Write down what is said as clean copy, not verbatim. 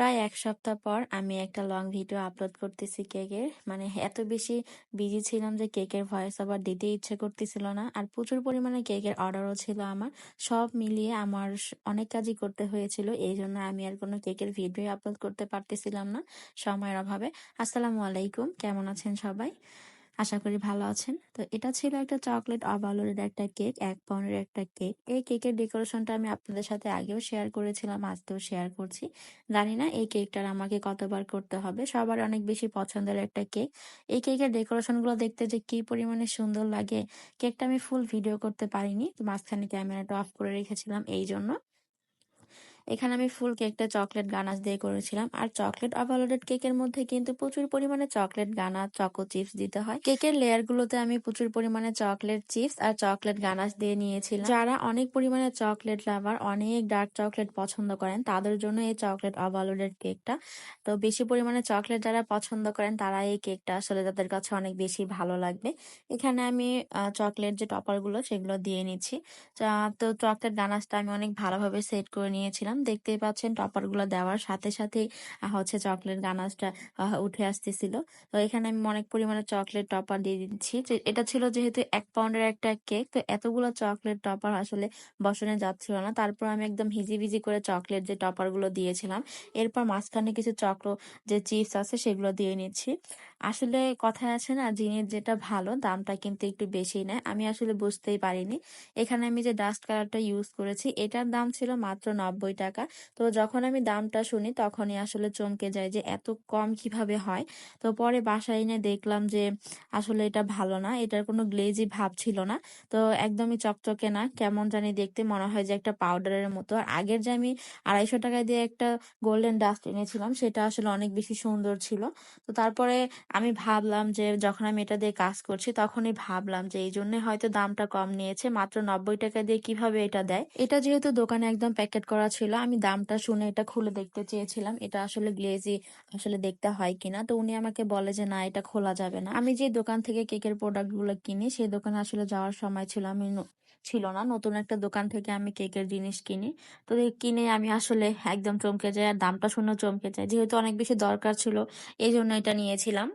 প্রায় ১ সপ্তাহ পর আমি একটা লং ভিডিও আপলোড করতেছি কেকের। মানে এত বেশি বিজি ছিলাম যে কেকের ভয়েস ওভার দিতে ইচ্ছে করতেছিল না। আর প্রচুর পরিমাণে কেকের অর্ডারও ছিল আমার। সব মিলিয়ে আমার অনেক কাজই করতে হয়েছিল। এইজন্য আমি আর কোনো কেকের ভিডিও আপলোড করতে পারতেছিলাম না সময়ের অভাবে। আসসালামু আলাইকুম, কেমন আছেন সবাই? আশা করি ভালো আছেন। তো এটা ছিল একটা চকলেট ওভারলোডেড একটা কেক, ১ পাউন্ডের একটা কেক। এই কেকের ডেকোরেশনটা আমি আপনাদের সাথে আগেও শেয়ার করেছিলাম, আজকেও শেয়ার করছি। জানি না এই কেকটার আমাকে কতবার করতে হবে। সবার অনেক বেশি পছন্দের একটা কেক। এই কেকের ডেকোরেশনগুলো দেখতে যে কি পরিমাণে সুন্দর লাগে। কেকটা আমি ফুল ভিডিও করতে পারিনি। তো মাঝখানে ক্যামেরাটা অফ করে রেখেছিলাম এইজন্য। এখানে আমি ফুল কেকটা চকলেট গানাশ দিয়ে করেছিলাম। আর চকলেট ওভারলোডেড কেকের মধ্যে কিন্তু প্রচুর পরিমাণে চকলেট গানাশ, চকো চিপস দিতে হয়। কেকের লেয়ার গুলোতে আমি প্রচুর পরিমাণে চকলেট চিপস আর চকলেট গানাশ দিয়ে নিয়েছিলাম। যারা অনেক পরিমাণে চকলেট লাভার, অনেক ডার্ক চকলেট পছন্দ করেন, তাদের জন্য এই চকলেট ওভারলোডেড কেকটা। তো বেশি পরিমাণে চকলেট যারা পছন্দ করেন, তারা এই কেকটা আসলে তাদের কাছে অনেক বেশি ভালো লাগবে। এখানে আমি চকলেট যে টপার গুলো সেগুলো দিয়ে নিচ্ছি। তো চকলেট গানাশটা আমি অনেক ভালোভাবে সেট করে নিয়েছিলাম। দেখতেই পাচ্ছেন টপার গুলো দেওয়ার সাথে সাথেই হচ্ছে চকলেট গানাশটা উঠে আসতেছিল। তো এখানে আমি অনেক পরিমাণে চকলেট টপার দিয়ে দিচ্ছি। এটা ছিল যেহেতু ১ পাউন্ডের একটা কেক, তো এতগুলো চকলেট টপার আসলে বসানো যাচ্ছিল না। তারপর আমি একদম হিজিবিজি করে চকলেট যে টপার গুলো দিয়েছিলাম। এরপর মাঝখানে কিছু যে চিপস আছে সেগুলো দিয়ে নিচ্ছি। আসলে কথায় আছে না, জিনিস যেটা ভালো দামটা কিন্তু একটু বেশি নেয়। আমি আসলে বুঝতেই পারিনি। এখানে আমি যে ডাস্ট কালারটা ইউজ করেছি এটার দাম ছিল মাত্র ৯০ টাকা। তো যখন আমি দামটা শুনি তখনই আসলে চমকে যাই যে এত কম কিভাবে হয়। তো পরে বাসায় এনে দেখলাম যে আসলে এটা ভালো না, এটার কোনো গ্লেজি ভাব ছিল না। তো একদমই চকচকে না, কেমন জানি দেখতে মনে হয় যে একটা পাউডারের মতো। আর আগের যে আমি ২৫০ টাকা দিয়ে একটা গোল্ডেন ডাস্ট এনেছিলাম সেটা আসলে অনেক বেশি সুন্দর ছিল। তো তারপরে আমি ভাবলাম যে যখন আমি এটা দিয়ে কাজ করছি তখনই ভাবলাম যে এই জন্য হয়তো দামটা কম নিয়েছে, মাত্র ৯০ টাকা দিয়ে কিভাবে এটা দেয়। এটা যেহেতু দোকানে একদম প্যাকেট করা ছিল, আমি দামটা শুনে এটা খুলে দেখতে চেয়েছিলাম এটা আসলে গ্লেজি আসলে দেখতে হয় কিনা। তো উনি আমাকে বলে যে না, এটা খোলা যাবে না। আমি যে দোকান থেকে কেকের প্রোডাক্ট গুলো কিনি সেই দোকানে আসলে যাওয়ার সময় ছিল না, নতুন একটা দোকান থেকে আমি কেকের জিনিস কিনি। তো কিনে আমি আসলে একদম চমকে যাই, আর দামটা শুনেও চমকে যাই, যেহেতু অনেক বেশি দরকার ছিল এই জন্য এটা নিয়েছিলাম।